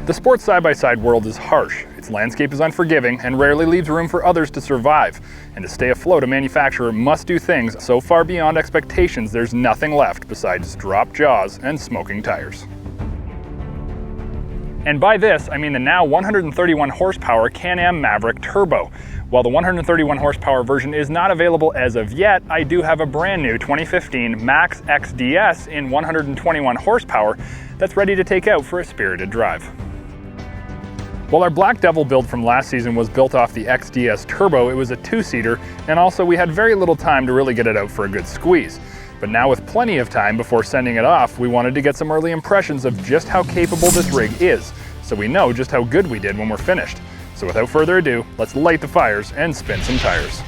The sports side-by-side world is harsh, its landscape is unforgiving, and rarely leaves room for others to survive. And to stay afloat, a manufacturer must do things so far beyond expectations there's nothing left besides dropped jaws and smoking tires. And by this, I mean the now 131 horsepower Can-Am Maverick Turbo. While the 131 horsepower version is not available as of yet, I do have a brand new 2015 Max X DS in 121 horsepower that's ready to take out for a spirited drive. While our Black Devil build from last season was built off the XDS Turbo, it was a two-seater, and also we had very little time to really get it out for a good squeeze. But now with plenty of time before sending it off, we wanted to get some early impressions of just how capable this rig is, so we know just how good we did when we're finished. So without further ado, let's light the fires and spin some tires.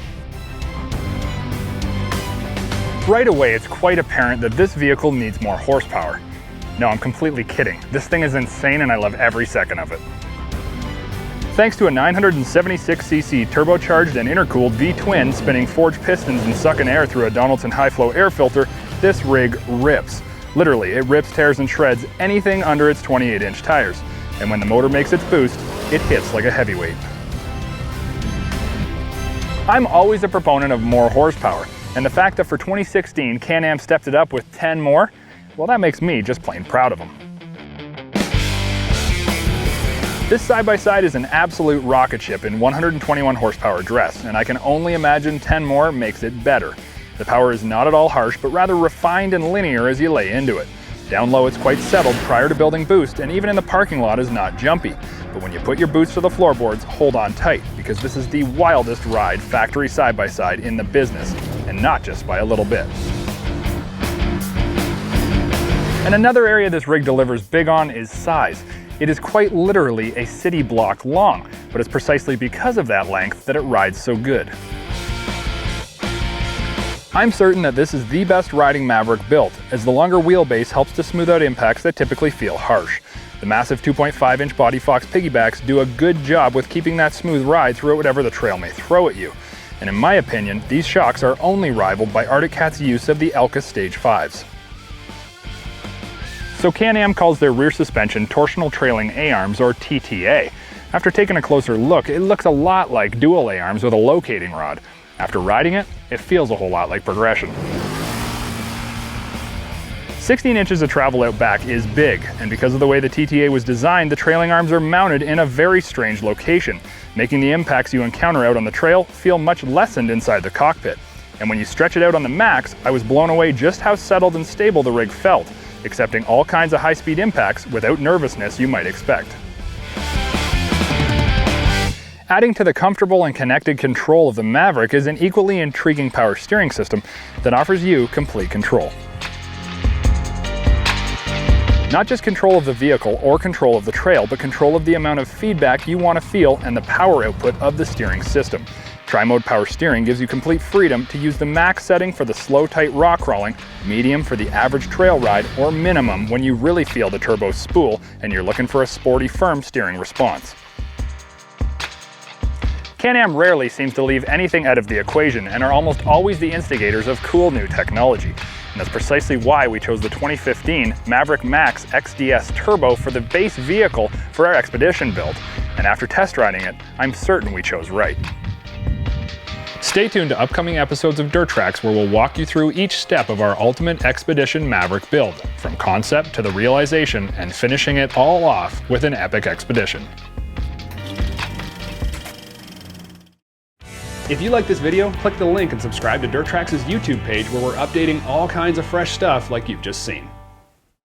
Right away, it's quite apparent that this vehicle needs more horsepower. No, I'm completely kidding. This thing is insane and I love every second of it. Thanks to a 976cc turbocharged and intercooled V-twin spinning forged pistons and sucking air through a Donaldson high-flow air filter, this rig rips. Literally, it rips, tears, and shreds anything under its 28-inch tires. And when the motor makes its boost, it hits like a heavyweight. I'm always a proponent of more horsepower, and the fact that for 2016 Can-Am stepped it up with 10 more, well, that makes me just plain proud of them. This side-by-side is an absolute rocket ship in 121 horsepower dress, and I can only imagine 10 more makes it better. The power is not at all harsh, but rather refined and linear as you lay into it. Down low it's quite settled prior to building boost, and even in the parking lot is not jumpy. But when you put your boots to the floorboards, hold on tight, because this is the wildest ride factory side-by-side in the business, and not just by a little bit. And another area this rig delivers big on is size. It is quite literally a city block long, but it's precisely because of that length that it rides so good. I'm certain that this is the best riding Maverick built, as the longer wheelbase helps to smooth out impacts that typically feel harsh. The massive 2.5-inch Body Fox piggybacks do a good job with keeping that smooth ride through whatever the trail may throw at you. And in my opinion, these shocks are only rivaled by Arctic Cat's use of the Elka Stage 5s. So Can-Am calls their rear suspension torsional trailing A-arms, or TTA. After taking a closer look, it looks a lot like dual A-arms with a locating rod. After riding it, it feels a whole lot like progression. 16 inches of travel out back is big, and because of the way the TTA was designed, the trailing arms are mounted in a very strange location, making the impacts you encounter out on the trail feel much lessened inside the cockpit. And when you stretch it out on the Max, I was blown away just how settled and stable the rig felt, accepting all kinds of high-speed impacts without nervousness you might expect. Adding to the comfortable and connected control of the Maverick is an equally intriguing power steering system that offers you complete control. Not just control of the vehicle or control of the trail, but control of the amount of feedback you want to feel and the power output of the steering system. Tri-mode power steering gives you complete freedom to use the max setting for the slow, tight rock crawling, medium for the average trail ride, or minimum when you really feel the turbo spool and you're looking for a sporty, firm steering response. Can-Am rarely seems to leave anything out of the equation and are almost always the instigators of cool new technology. And that's precisely why we chose the 2015 Maverick Max XDS Turbo for the base vehicle for our Expedition build. And after test riding it, I'm certain we chose right. Stay tuned to upcoming episodes of Dirt Trax where we'll walk you through each step of our ultimate Expedition Maverick build, from concept to the realization and finishing it all off with an epic expedition. If you like this video, click the link and subscribe to Dirt Trax's YouTube page where we're updating all kinds of fresh stuff like you've just seen.